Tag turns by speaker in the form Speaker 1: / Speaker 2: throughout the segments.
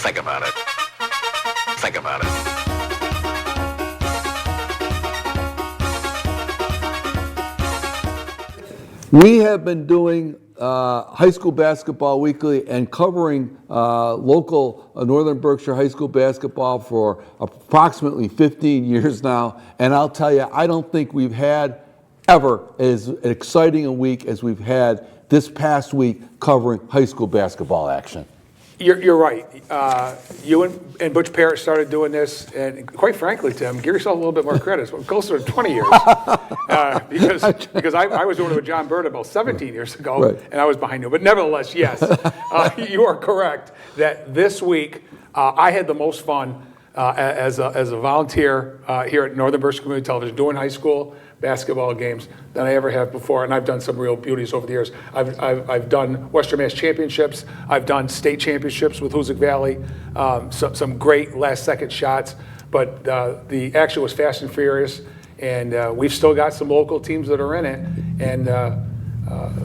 Speaker 1: Think about it. Think about it.
Speaker 2: We have been doing High School Basketball Weekly and covering local Northern Berkshire High School basketball for approximately 15 years now. And I'll tell you, I don't think we've had ever as exciting a week as we've had this past week covering high school basketball action.
Speaker 3: You're right. You and Butch Parrish started doing this, and quite frankly, Tim, give yourself a little bit more credit. It's closer to 20 years. Because I was doing it with John Bird about 17 years ago,
Speaker 2: right.
Speaker 3: And I was behind you. But nevertheless, yes, you are correct that this week I had the most fun as a volunteer here at Northern Berkshire Community Television doing high school basketball games than I ever have before, and I've done some real beauties over the years. I've done Western Mass Championships. I've done state championships with Hoosick Valley. Some great last-second shots, but the action was fast and furious, and we've still got some local teams that are in it, and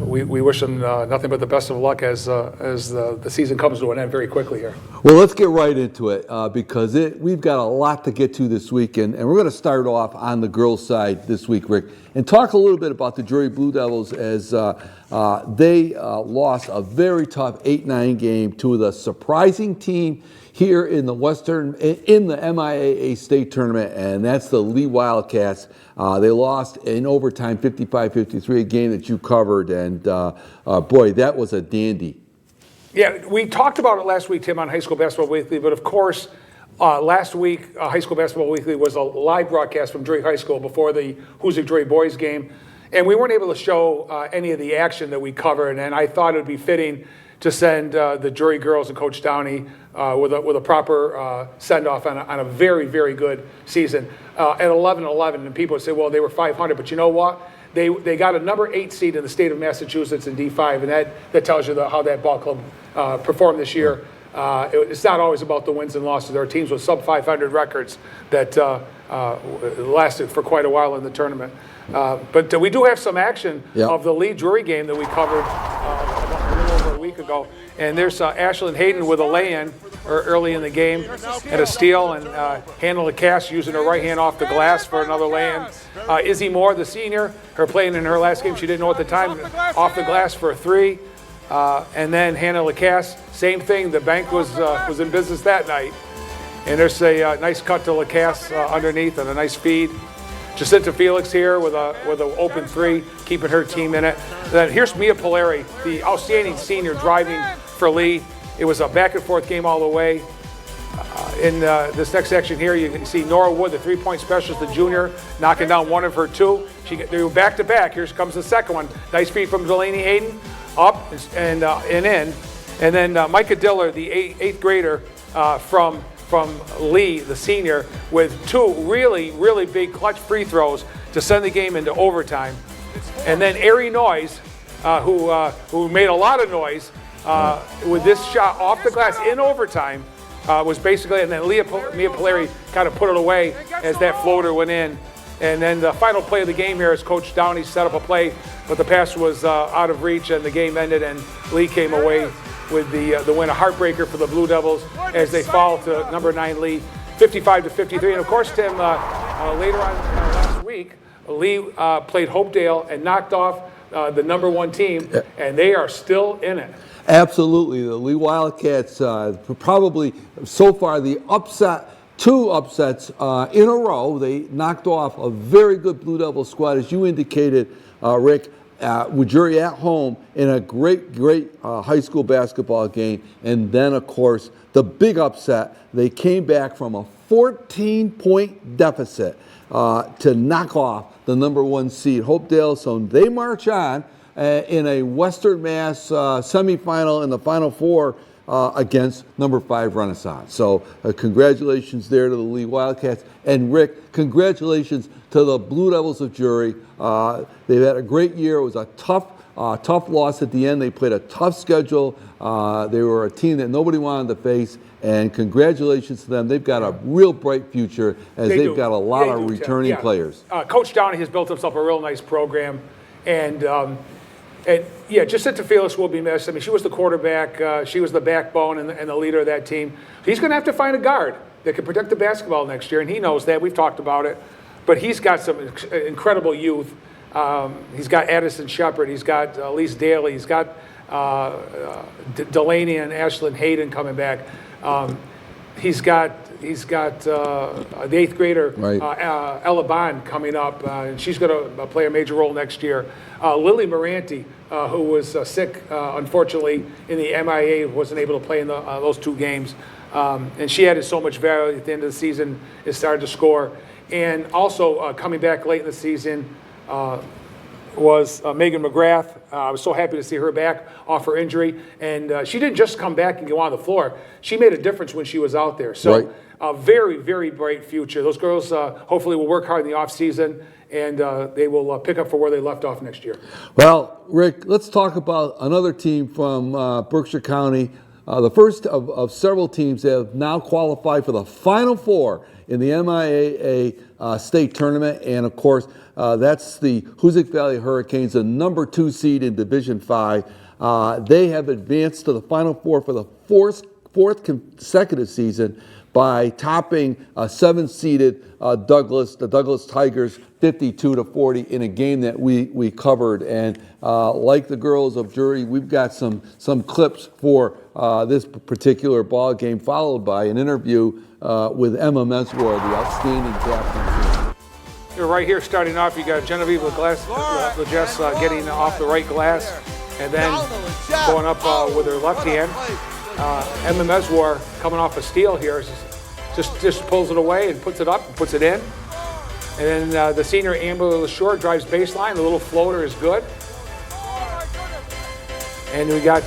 Speaker 3: we wish them nothing but the best of luck as the season comes to an end very quickly here.
Speaker 2: Well, let's get right into it because we've got a lot to get to this weekend, and we're going to start off on the girls' side this week, Rick, and talk a little bit about the Drury Blue Devils as they lost a very tough 8-9 game to the surprising team here in the MIAA state tournament, and that's the Lee Wildcats. They lost in overtime 55-53, a game that you covered, and boy, that was a dandy.
Speaker 3: Yeah, we talked about it last week, Tim, on High School Basketball Weekly, but of course, last week, High School Basketball Weekly was a live broadcast from Drury High School before the Hoosick Drury boys game, and we weren't able to show any of the action that we covered, and I thought it would be fitting to send the Drury girls and Coach Downey with a proper send-off on a very, very good season. At 11-11, and people would say, well, they were 500, but you know what? They got a number 8 seed in the state of Massachusetts in D5, and that tells you how that ball club performed this year. It's not always about the wins and losses. There are teams with sub-500 records that lasted for quite a while in the tournament. But we do have some action of the Lee Drury game that we covered a little over a week ago. And there's Ashlyn Hayden with a lay-in early in the game and a steal, and Hannah LaCasse using her right hand off the glass for another lay-in. Izzy Moore, the senior, her playing in her last game, she didn't know at the time, off the glass for a 3. And then Hannah LaCasse, same thing. The bank was in business that night. And there's a nice cut to LaCasse underneath and a nice feed. Jacinta Felix here with an open 3, keeping her team in it. Then here's Mia Polari, the outstanding senior, driving for Lee. It was a back-and-forth game all the way. In this next section here, you can see Nora Wood, the three-point specialist, the junior, knocking down one of her 2. They were back-to-back. Here comes the second one. Nice feed from Delaney Hayden, up and in. And then Micah Diller, the eighth grader from Lee, the senior, with 2 really, really big clutch free throws to send the game into overtime. And then Ari Noyes, who made a lot of noise with this shot off the glass in overtime, was basically, and then Mia Polari kind of put it away as that floater went in. And then the final play of the game here is Coach Downey set up a play, but the pass was out of reach, and the game ended, and Lee came away with the win, a heartbreaker for the Blue Devils as they fall to number 9 Lee, 55-53. And of course, Tim, later on last week, Lee played Hopedale and knocked off the number 1 team, and they are still in it.
Speaker 2: Absolutely. The Lee Wildcats probably so far the upset, 2 upsets in a row. They knocked off a very good Blue Devil squad, as you indicated, Rick, with Drury at home in a great high school basketball game. And then, of course, the big upset. They came back from a 14-point deficit to knock off the number 1 seed, Hopedale. So they march on in a Western Mass semifinal in the Final Four against number 5 Renaissance. So congratulations there to the Lee Wildcats. And Rick, congratulations to the Blue Devils of Drury. They've had a great year. It was a tough loss at the end. They played a tough schedule. They were a team that nobody wanted to face. And congratulations to them. They've got a real bright future as they've got a lot of returning players.
Speaker 3: Coach Downey has built himself a real nice program. And And yeah, Jacinta Felix will be missed. I mean, she was the quarterback. She was the backbone and the leader of that team. He's going to have to find a guard that can protect the basketball next year, and he knows that. We've talked about it. But he's got some incredible youth. He's got Addison Shepard. He's got Elise Daly. He's got Delaney and Ashlyn Hayden coming back. He's got the 8th grader,
Speaker 2: Right.
Speaker 3: Ella Bond, coming up, and she's going to play a major role next year. Lily Moranti, who was sick, unfortunately, in the MIA, wasn't able to play in those 2 games. And she added so much value at the end of the season, it started to score. And also coming back late in the season was Megan McGrath. I was so happy to see her back off her injury. And she didn't just come back and go on the floor. She made a difference when she was out there. So
Speaker 2: Right.
Speaker 3: a very, very bright future. Those girls hopefully will work hard in the offseason, and they will pick up for where they left off next year.
Speaker 2: Well, Rick, let's talk about another team from Berkshire County. The first of several teams that have now qualified for the Final Four in the MIAA state tournament. And of course, that's the Hoosick Valley Hurricanes, the number 2 seed in Division 5. They have advanced to the Final Four for the fourth consecutive season by topping 7-seeded Douglas, the Douglas Tigers, 52-40 in a game that we covered. And like the girls of Drury, we've got some clips for this particular ball game, followed by an interview with Emma Meswar, the outstanding captain.
Speaker 3: You're right here starting off. You got Genevieve LaJess getting off the right glass, and then going up with her left hand. Emma Meswar coming off a steal here, just pulls it away and puts it up and puts it in. And then the senior Amber LaShore drives baseline. The little floater is good. And we got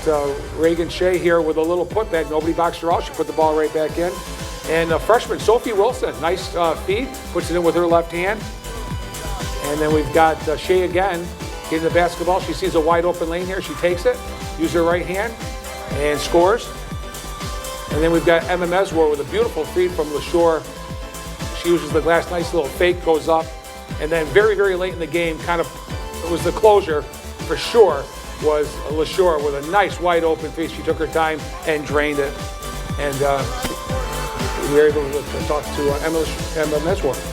Speaker 3: Reagan Shea here with a little putback. Nobody boxed her out. She put the ball right back in. And freshman Sophie Wilson, nice feed, puts it in with her left hand. And then we've got Shea again getting the basketball. She sees a wide open lane here. She takes it, uses her right hand, and scores. And then we've got Emma Meswar with a beautiful feed from LaShore. She uses the glass, nice little fake, goes up. And then very, very late in the game, it was the closure for sure, was LaShore with a nice wide open three. She took her time and drained it. And we were able to talk to Emma Meswar.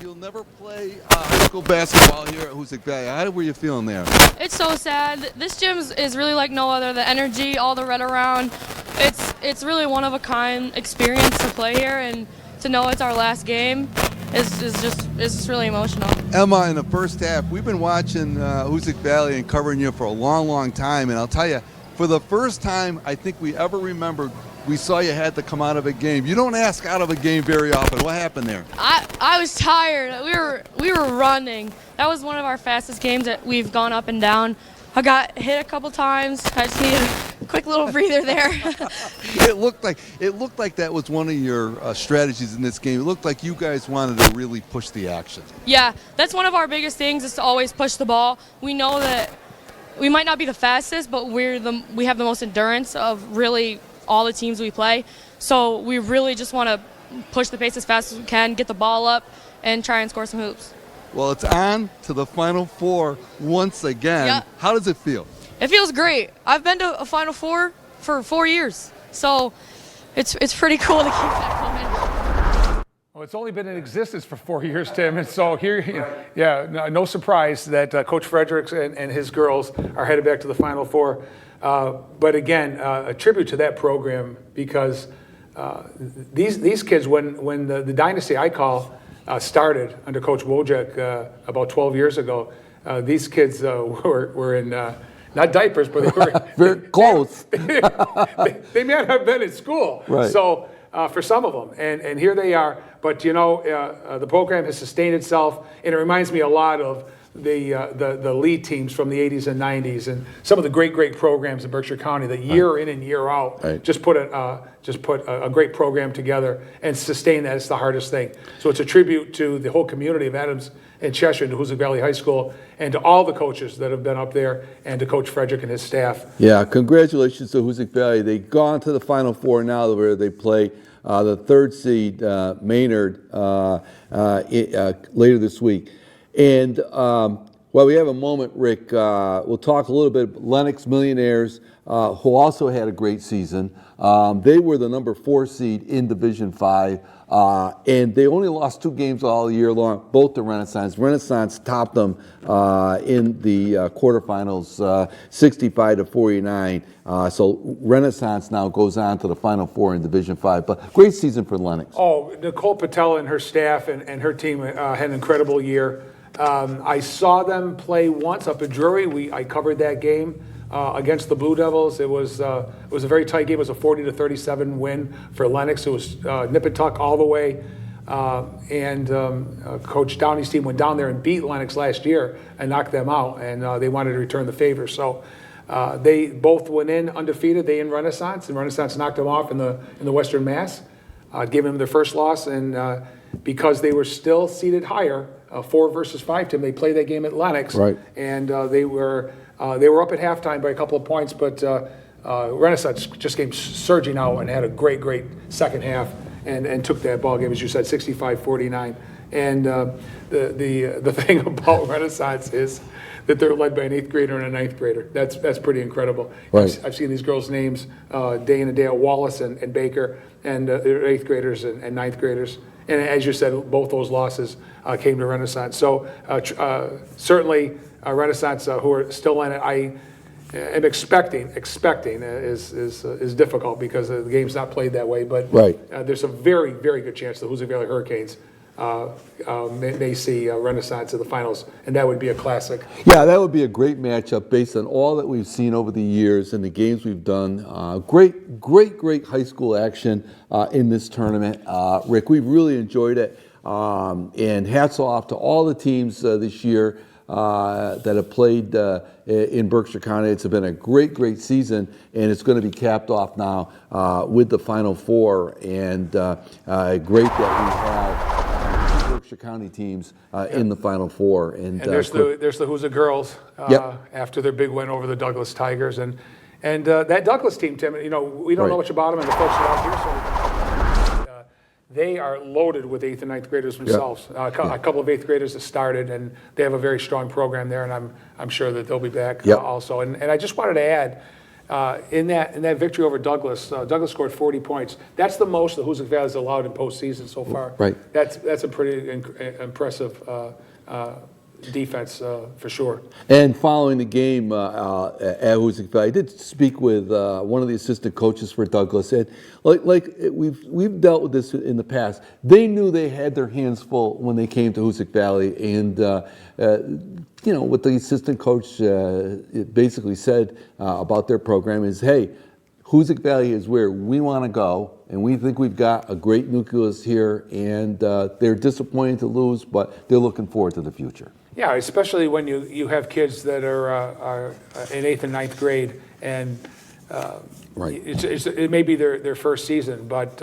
Speaker 4: You'll never play high school basketball here at Hoosick Valley. How were you feeling there?
Speaker 5: It's so sad. This gym is really like no other. The energy, all the red around, it's really one of a kind experience to play here, and to know it's our last game is just really emotional.
Speaker 4: Emma, in the first half, we've been watching Hoosick Valley and covering you for a long, long time, and I'll tell you, for the first time I think we ever remembered, we saw you had to come out of a game. You don't ask out of a game very often. What happened there?
Speaker 5: I was tired. We were running. That was one of our fastest games that we've gone up and down. I got hit a couple times. I just needed a quick little breather there.
Speaker 4: It looked like that was one of your strategies in this game. It looked like you guys wanted to really push the action.
Speaker 5: Yeah, that's one of our biggest things, is to always push the ball. We know that we might not be the fastest, but we have the most endurance of really all the teams we play. So we really just want to push the pace as fast as we can, get the ball up, and try and score some hoops.
Speaker 4: Well, it's on to the Final Four once again.
Speaker 5: Yeah.
Speaker 4: How does it feel?
Speaker 5: It feels great. I've been to a Final Four for 4 years, so it's pretty cool to keep that going.
Speaker 3: Well, it's only been in existence for 4 years, Tim, and so here, no surprise that Coach Fredericks and his girls are headed back to the Final Four. But again, a tribute to that program, because these kids, when the dynasty I call started under Coach Wojcik about 12 years ago, these kids were in not diapers, but they were
Speaker 2: Very close.
Speaker 3: they may not have been in school.
Speaker 2: Right.
Speaker 3: So for some of them, and here they are. But you know, the program has sustained itself, and it reminds me a lot of the lead teams from the 80s and 90s, and some of the great programs in Berkshire County that year in and year out just put a great program together and sustain that. It's the hardest thing. So it's a tribute to the whole community of Adams and Cheshire, and to Hoosick Valley High School, and to all the coaches that have been up there, and to Coach Frederick and his staff.
Speaker 2: Yeah, congratulations to Hoosick Valley. They've gone to the Final Four now, where they play the 3rd seed Maynard later this week. And while we have a moment, Rick, we'll talk a little bit about Lennox Millionaires, who also had a great season. They were the number 4 seed in Division 5, and they only lost 2 games all year long, both to Renaissance. Renaissance topped them in the quarterfinals, 65-49. So Renaissance now goes on to the Final Four in Division 5. But great season for Lennox.
Speaker 3: Oh, Nicole Patel and her staff and her team had an incredible year. I saw them play once up at Drury. I covered that game against the Blue Devils. It was a very tight game. It was a 40-37 win for Lennox. It was nip and tuck all the way. Coach Downey's team went down there and beat Lennox last year and knocked them out, and they wanted to return the favor. So they both went in undefeated. They in Renaissance, and Renaissance knocked them off in the Western Mass, gave them their first loss, and because they were still seated higher, 4 versus 5 team, they played that game at Lennox,
Speaker 2: right.
Speaker 3: And they were up at halftime by a couple of points, but Renaissance just came surging out and had a great second half and took that ball game, as you said, 65-49. And the thing about Renaissance is that they're led by an 8th grader and a 9th grader. That's pretty incredible.
Speaker 2: Right.
Speaker 3: I've seen these girls' names day in and day out, Wallace and Baker, and they're 8th graders and 9th graders. And as you said, both those losses came to Renaissance. So certainly Renaissance, who are still in it, I am expecting is difficult because the game's not played that way. But
Speaker 2: Right.
Speaker 3: There's a very, very good chance the Hoosick Valley Hurricanes may see Renaissance in the finals, and that would be a classic.
Speaker 2: Yeah, that would be a great matchup based on all that we've seen over the years and the games we've done. Great high school action in this tournament. Rick, we've really enjoyed it, and hats off to all the teams this year that have played in Berkshire County. It's been a great season, and it's going to be capped off now with the Final Four, and great that we have Berkshire County teams in the Final Four. And
Speaker 3: there's the Hoosick girls
Speaker 2: Yep.
Speaker 3: after their big win over the Douglas Tigers, and that Douglas team, Tim. We don't know
Speaker 2: Right.
Speaker 3: much about them, and the folks that are out here, so they are loaded with 8th and 9th graders themselves. A couple of 8th graders have started, and they have a very strong program there, and I'm sure that they'll be back
Speaker 2: Yep.
Speaker 3: also. And I just wanted to add. In that victory over Douglas, Douglas scored 40 points. That's the most the Hoosick Valley has allowed in postseason so far.
Speaker 2: Right.
Speaker 3: That's a pretty impressive defense for sure.
Speaker 2: And following the game at Hoosick Valley, I did speak with one of the assistant coaches for Douglas, and we've dealt with this in the past. They knew they had their hands full when they came to Hoosick Valley, and what the assistant coach basically said about their program is, hey, Hoosick Valley is where we want to go, and we think we've got a great nucleus here, and they're disappointed to lose, but they're looking forward to the future.
Speaker 3: Yeah, especially when you have kids that are in 8th and 9th grade, and
Speaker 2: Right.
Speaker 3: it may be their first season, but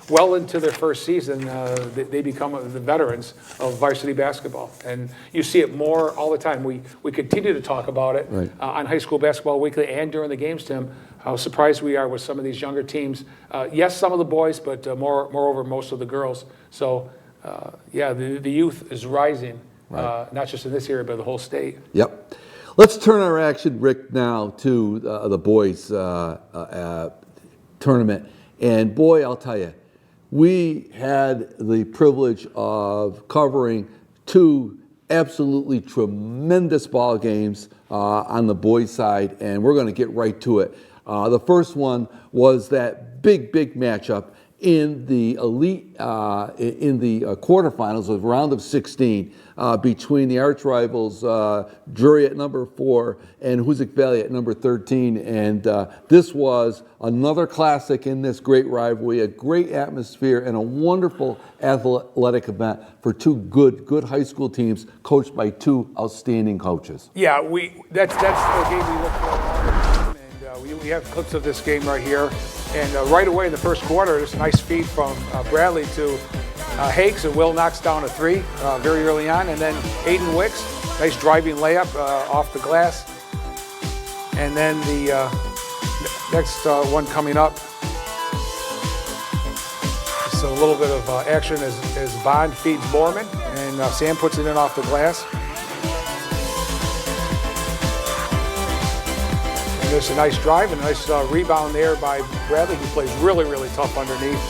Speaker 3: well into their first season, they become the veterans of varsity basketball. And you see it more all the time. We continue to talk about it
Speaker 2: Right.
Speaker 3: On High School Basketball Weekly and during the games, Tim, how surprised we are with some of these younger teams. Yes, some of the boys, but moreover, most of the girls. So, the youth is rising,
Speaker 2: Right.
Speaker 3: not just in this area, but the whole state.
Speaker 2: Yep. Let's turn our action, Rick, now to the boys' tournament. And boy, I'll tell you, we had the privilege of covering 2 absolutely tremendous ball games on the boys' side, and we're going to get right to it. The first one was that big matchup in the elite, in the quarterfinals of round of 16 between the arch rivals Drury at number 4 and Hoosick Valley at number 13. And this was another classic in this great rivalry, a great atmosphere, and a wonderful athletic event for 2 good high school teams coached by 2 outstanding coaches.
Speaker 3: Yeah, that's the game we look for. And we have clips of this game right here. And right away in the first quarter, there's a nice feed from Bradley to Hakes, and Will knocks down a 3 very early on. And then Aiden Wicks, nice driving layup off the glass. And then the next one coming up, just a little bit of action as Bond feeds Borman, and Sam puts it in off the glass. there's a nice drive and a nice rebound there by Bradley, who plays really, really tough underneath.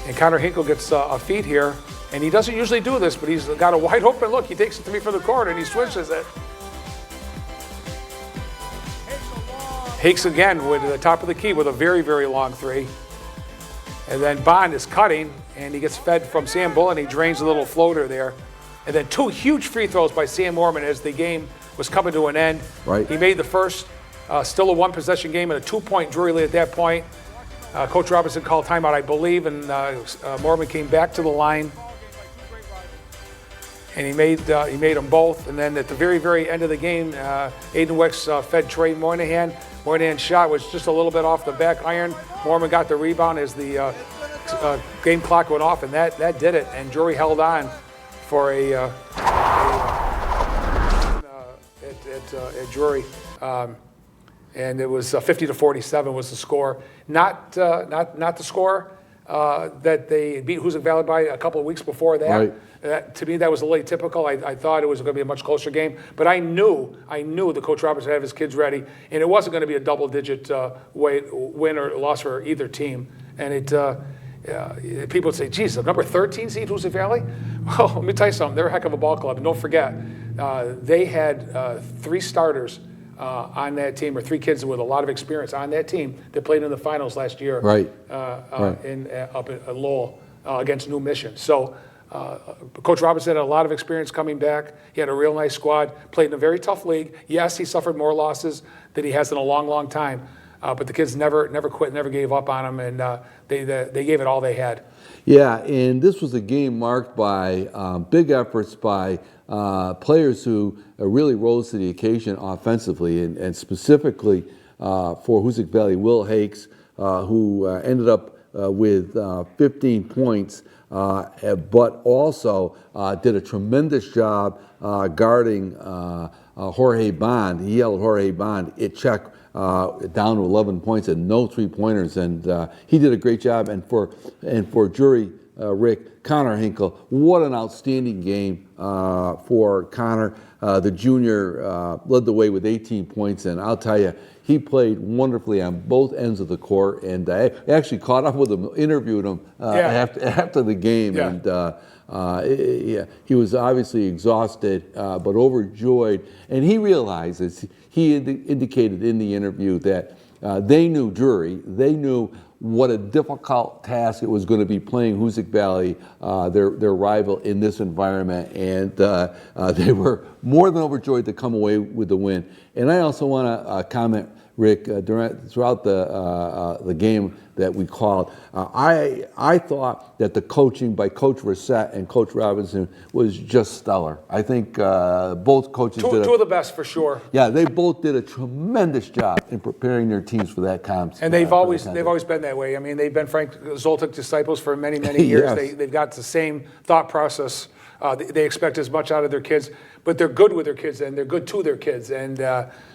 Speaker 3: And Connor Hinkle gets a feed here, and he doesn't usually do this, but he's got a wide open look. He takes it to me from the corner, and he switches it. Hakes again with the top of the key with a very, very long three. And then Bond is cutting, and he gets fed from Sam Bull, and he drains a little floater there. And then two huge free throws by Sam Mormon as the game was coming to an end.
Speaker 2: Right.
Speaker 3: He made the first, still a one-possession game and a two-point Drury lead at that point. Coach Robinson called timeout, I believe, and Mormon came back to the line. And he made them both. And then at the very, very end of the game, Aiden Wicks fed Trey Moynihan. Moynihan's shot was just a little bit off the back iron. Mormon got the rebound as the game clock went off, and that did it. And Drury held on for at Drury. And it was 50-47 was the score. Not the score that they beat Hoosick Valley by a couple of weeks before that.
Speaker 2: Right.
Speaker 3: To me, that was a little typical. I thought it was going to be a much closer game, but I knew that Coach Robinson had his kids ready, and it wasn't going to be a double-digit win or loss for either team. And people would say, "Geez, the number 13 seed Hoosick Valley." Well, let me tell you something. They're a heck of a ball club, and don't forget, they had 3 starters on that team, or 3 kids with a lot of experience on that team that played in the finals last year.
Speaker 2: Right.
Speaker 3: Up at Lowell against New Mission. So. Coach Robinson had a lot of experience coming back. He had a real nice squad, played in a very tough league. Yes, he suffered more losses than he has in a long, long time. But the kids never quit, never gave up on him, and they gave it all they had.
Speaker 2: Yeah, and this was a game marked by big efforts by players who really rose to the occasion offensively, and specifically for Hoosick Valley, Will Hakes, who ended up with 15 points. But also did a tremendous job guarding Jorge Bond. He held Jorge Bond at check down to 11 points and no 3-pointers, and he did a great job. And for Drury, Rick, Connor Hinkle, what an outstanding game for Connor. The junior led the way with 18 points, and I'll tell you, he played wonderfully on both ends of the court, and I actually caught up with him, interviewed him after the game,
Speaker 3: Yeah.
Speaker 2: and he was obviously exhausted but overjoyed, and he realizes, he indicated in the interview that they knew Drury, they knew what a difficult task it was going to be playing Hoosick Valley, their rival, in this environment, and they were more than overjoyed to come away with the win. And I also want to comment, Rick, throughout the game that we called, I thought that the coaching by Coach Reset and Coach Robinson was just stellar. I think both coaches did
Speaker 3: two of the best for sure.
Speaker 2: Yeah, they both did a tremendous job in preparing their teams for that conference.
Speaker 3: And they've always been that way. I mean, they've been Frank Zoltek disciples for many, many years.
Speaker 2: Yes.
Speaker 3: They've got the same thought process. They expect as much out of their kids, but they're good with their kids and they're good to their kids, and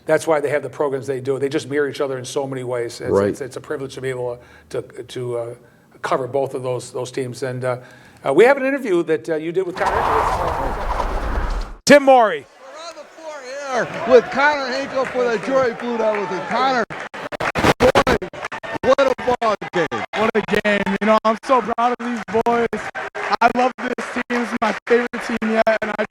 Speaker 3: that's why they have the programs they do. They just mirror each other in so many ways. It's a privilege to be able to cover both of those teams. And we have an interview that you did with Connor. Tim Morey.
Speaker 4: We're on the floor here with Connor Hinkle for the Drury Blue Devils. And Connor, boy, what a ball game.
Speaker 6: What a game. You know, I'm so proud of these boys. I love this team. This is my favorite team yet, and I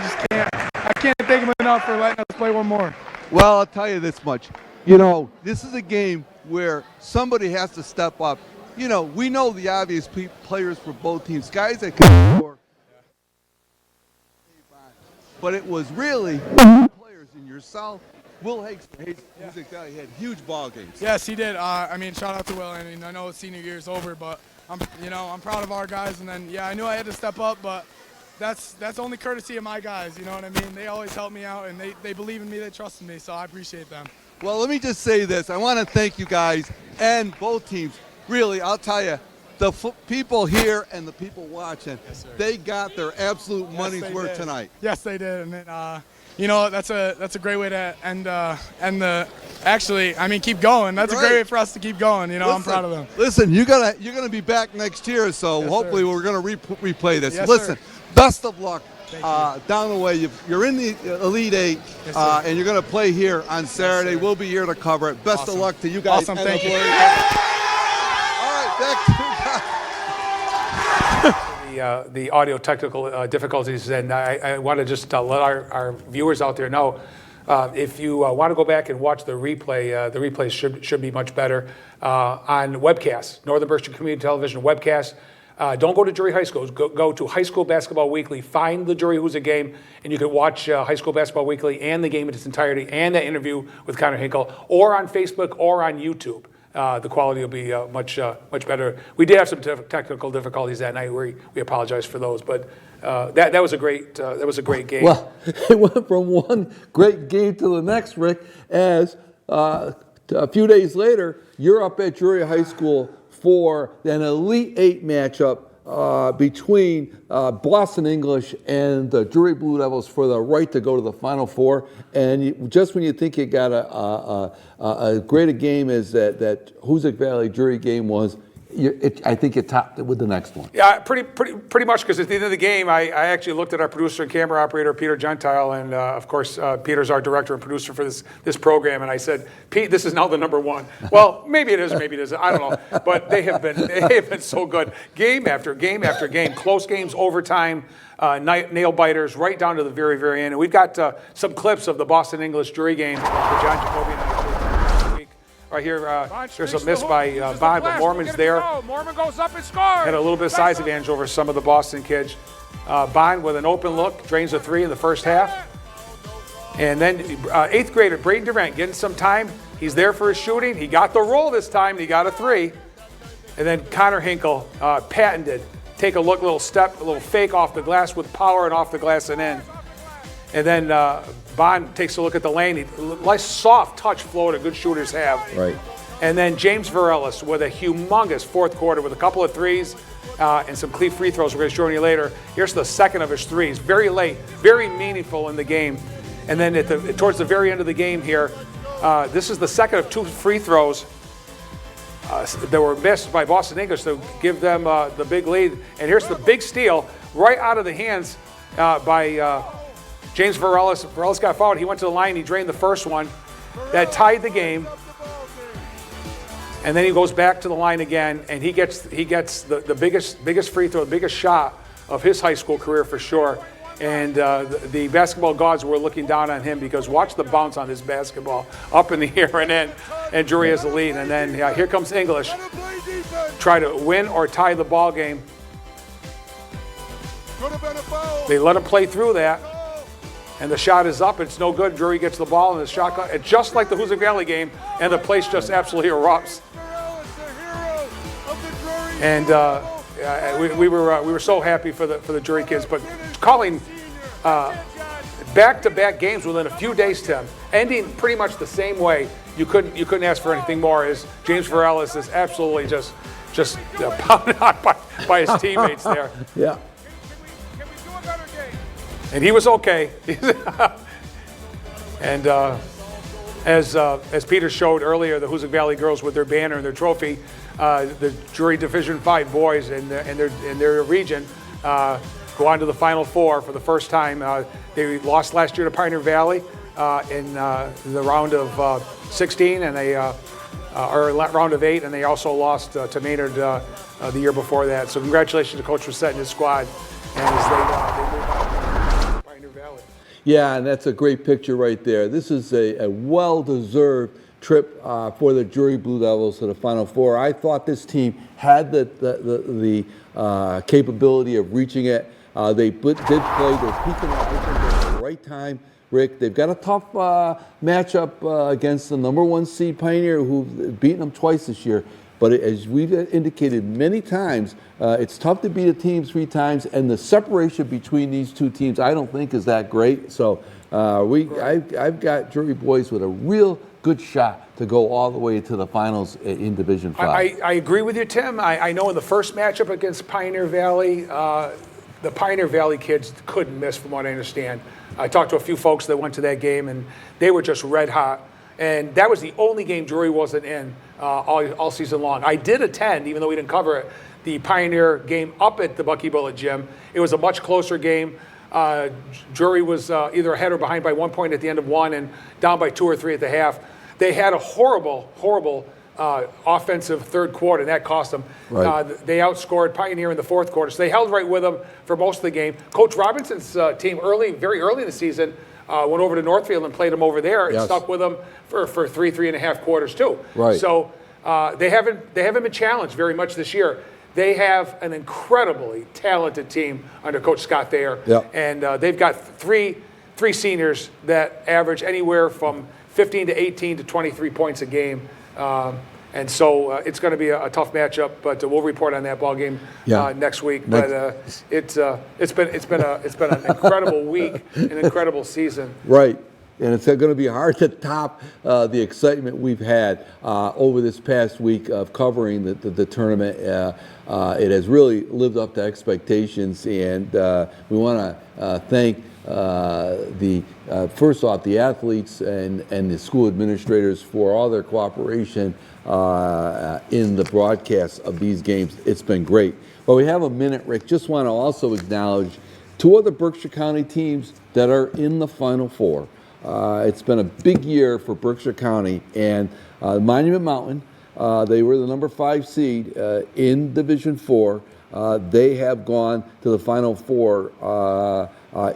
Speaker 6: can't thank them enough for letting us play one more.
Speaker 4: Well, I'll tell you this much. You know, this is a game where somebody has to step up. You know, we know the obvious players for both teams, guys that can score. But it was really players in yourself. Will Hakes for Hoosick Valley had huge ball games.
Speaker 6: Yes, he did. I mean, shout out to Will. I mean, I know his senior year is over, but I'm proud of our guys. And then, I knew I had to step up, but that's only courtesy of my guys. You know what I mean? They always help me out, and they believe in me. They trust in me, so I appreciate them.
Speaker 4: Well, let me just say this. I want to thank you guys and both teams. Really, I'll tell you, the people here and the people watching, they got their absolute money's worth tonight.
Speaker 6: Yes, they did. And then, you know, that's a great way to end the. Actually, I mean, keep going. That's a great way for us to keep going. You know, I'm proud of them.
Speaker 4: Listen, you're gonna be back next year, so hopefully we're gonna replay this.
Speaker 6: Yes,
Speaker 4: Listen,
Speaker 6: sir.
Speaker 4: best of luck down the way. You're in the Elite Eight,
Speaker 6: Yes, sir.
Speaker 4: and you're going to play here on Saturday.
Speaker 6: sir.
Speaker 4: We'll be here to cover it. Best
Speaker 6: Awesome.
Speaker 4: of luck to you guys.
Speaker 6: Awesome,
Speaker 4: and
Speaker 6: thank
Speaker 4: the
Speaker 6: you.
Speaker 4: Blazers. All right, back to
Speaker 3: The audio technical difficulties, and I want to just let our viewers out there know, if you want to go back and watch the replays should be much better on webcast, Northern Berkshire Community Television webcast. Don't go to Drury High School. Go to High School Basketball Weekly. Find the Drury Who's a Game, and you can watch High School Basketball Weekly and the game in its entirety, and that interview with Connor Hinkle, or on Facebook or on YouTube. The quality will be much better. We did have some technical difficulties that night. We apologize for those, but that was a great game.
Speaker 2: Well, it went from one great game to the next, Rick, as a few days later, you're up at Drury High School for an Elite Eight matchup between Boston English and the Drury Blue Devils for the right to go to the Final Four. And just when you think you got a great a game as that Hoosick Valley Drury game was, I think you topped it with the next one.
Speaker 3: Yeah, pretty much, because at the end of the game, I actually looked at our producer and camera operator, Peter Gentile, and of course, Peter's our director and producer for this program, and I said, Pete, this is now the number one. Well, maybe it is, maybe it isn't, I don't know, but they have been so good. Game after game after game, close games, overtime, nail biters, right down to the very, very end. And we've got some clips of the Boston English Drury game that John Jacoby and I did last week. Right here, there's a miss by Bond, but Mormon's there.
Speaker 7: Mormon goes up and scores.
Speaker 3: Had a little bit of size advantage over some of the Boston kids. Bond with an open look, drains a three in the first half. And then 8th grader Braden Durant getting some time. He's there for his shooting. He got the roll this time. He got a three. And then Connor Hinkle, patented. Take a look, little step, a little fake off the glass with power and off the glass and in. And then Bond takes a look at the lane. Nice soft touch flow that good shooters have.
Speaker 2: Right.
Speaker 3: And then James Varelis with a humongous fourth quarter with a couple of threes and some clean free throws we're going to show you later. Here's the second of his threes. Very late, very meaningful in the game. And then towards the very end of the game here, this is the second of two free throws that were missed by Boston English to give them the big lead. And here's the big steal right out of the hands by James Varelis. Varelis got fouled. He went to the line. He drained the first one. That tied the game. And then he goes back to the line again, and he gets the biggest free throw, the biggest shot of his high school career for sure. And the basketball gods were looking down on him because watch the bounce on this basketball up in the air and in, and Drury has the lead. And then here comes English, try to win or tie the ball game. They let him play through that. And the shot is up. It's no good. Drury gets the ball, and the shot, just like the Hoosick Valley game, and the place just absolutely erupts. And we were so happy for the Drury kids. But calling back-to-back games within a few days, Tim, ending pretty much the same way. You couldn't ask for anything more. As James Varelis is absolutely just pounded on by his teammates there.
Speaker 2: Yeah.
Speaker 3: And he was okay. And as Peter showed earlier, the Hoosick Valley girls with their banner and their trophy, the Drury Division V boys in their region go on to the Final Four for the first time. They lost last year to Pioneer Valley in the round of 16, and they or round of 8, and they also lost to Maynard the year before that. So congratulations to Coach Reset and his squad, and as they move on.
Speaker 2: Yeah, and that's a great picture right there. This is a well-deserved trip for the Drury Blue Devils to the Final Four. I thought this team had the capability of reaching it. They did play. They're peaking at the right time. Rick, they've got a tough matchup against the number 1 seed Pioneer, who've beaten them twice this year. But as we've indicated many times, it's tough to beat a team 3 times, and the separation between these two teams I don't think is that great. So I've got Drury boys with a real good shot to go all the way to the finals in Division 5.
Speaker 3: I agree with you, Tim. I know in the first matchup against Pioneer Valley, the Pioneer Valley kids couldn't miss from what I understand. I talked to a few folks that went to that game, and they were just red hot. And that was the only game Drury wasn't in all season long. I did attend, even though we didn't cover it, the Pioneer game up at the Bucky Bullet Gym. It was a much closer game. Drury was either ahead or behind by 1 point at the end of one and down by 2 or 3 at the half. They had a horrible offensive third quarter, and that cost them.
Speaker 2: Right.
Speaker 3: They outscored Pioneer in the fourth quarter, so they held right with them for most of the game. Coach Robinson's team, very early in the season, went over to Northfield and played them over there and
Speaker 2: Yes.
Speaker 3: stuck with them for 3.5 quarters too.
Speaker 2: Right.
Speaker 3: So they haven't been challenged very much this year. They have an incredibly talented team under Coach Scott Thayer,
Speaker 2: Yep.
Speaker 3: and they've got three seniors that average anywhere from 15 to 18 to 23 points a game. And so it's going to be a tough matchup, but we'll report on that ball game next week. But it's been an incredible week, an incredible season.
Speaker 2: Right. And it's going to be hard to top the excitement we've had over this past week of covering the tournament. It has really lived up to expectations, and we want to thank first off, the athletes and the school administrators for all their cooperation in the broadcast of these games. It's been great. But we have a minute, Rick. Just want to also acknowledge 2 other Berkshire County teams that are in the Final Four. It's been a big year for Berkshire County, and Monument Mountain, they were the number 5 seed in Division 4. They have gone to the Final Four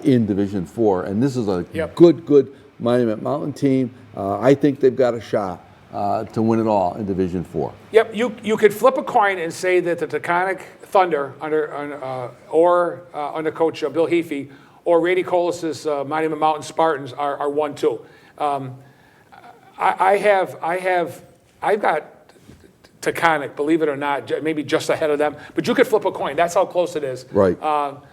Speaker 2: in Division 4, and this is a good Monument Mountain team. I think they've got a shot to win it all in Division 4.
Speaker 3: Yep, you could flip a coin and say that the Taconic Thunder under Coach Bill Heafy or Rady Colis's Monument Mountain Spartans are 1-2. I've got Taconic, believe it or not, maybe just ahead of them. But you could flip a coin. That's how close it is.
Speaker 2: Right.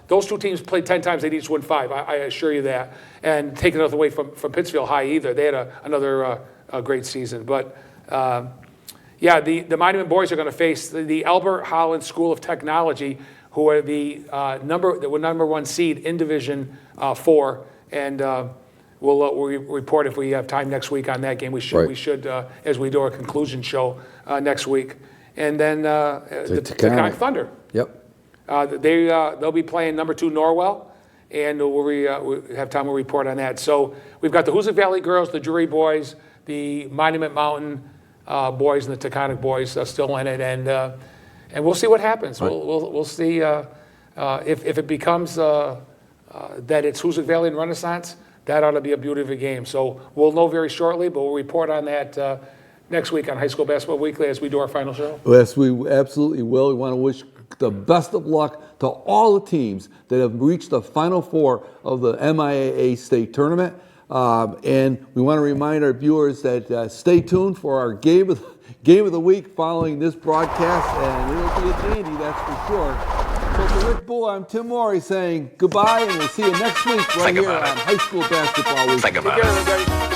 Speaker 3: Those 2 teams played 10 times. They'd each win 5. I assure you that. And taking nothing away from Pittsfield High either. They had another great season. But the Monument boys are going to face the Albert Holland School of Technology, who are the number 1 seed in Division 4, and we'll report if we have time next week on that game. We should as we do our conclusion show next week, and then the Taconic Thunder.
Speaker 2: Yep.
Speaker 3: They'll be playing number 2 Norwell, and we'll have time to report on that. So we've got the Hoosick Valley girls, the Drury boys, the Monument Mountain boys, and the Taconic boys still in it, and we'll see what happens.
Speaker 2: Right.
Speaker 3: We'll see if it becomes that it's Hoosick Valley and Renaissance. That ought to be a beauty of a game. So we'll know very shortly, but we'll report on that next week on High School Basketball Weekly as we do our final show.
Speaker 2: Yes, we absolutely will. We want to wish the best of luck to all the teams that have reached the Final Four of the MIAA State Tournament. And we want to remind our viewers that stay tuned for our game of the week following this broadcast, and it'll be a dandy, that's for sure. So for Rick Bull, I'm Tim Morey saying goodbye, and we'll see you next week right here on High School Basketball Week.
Speaker 1: Think about
Speaker 3: Take care,
Speaker 1: it.
Speaker 3: everybody.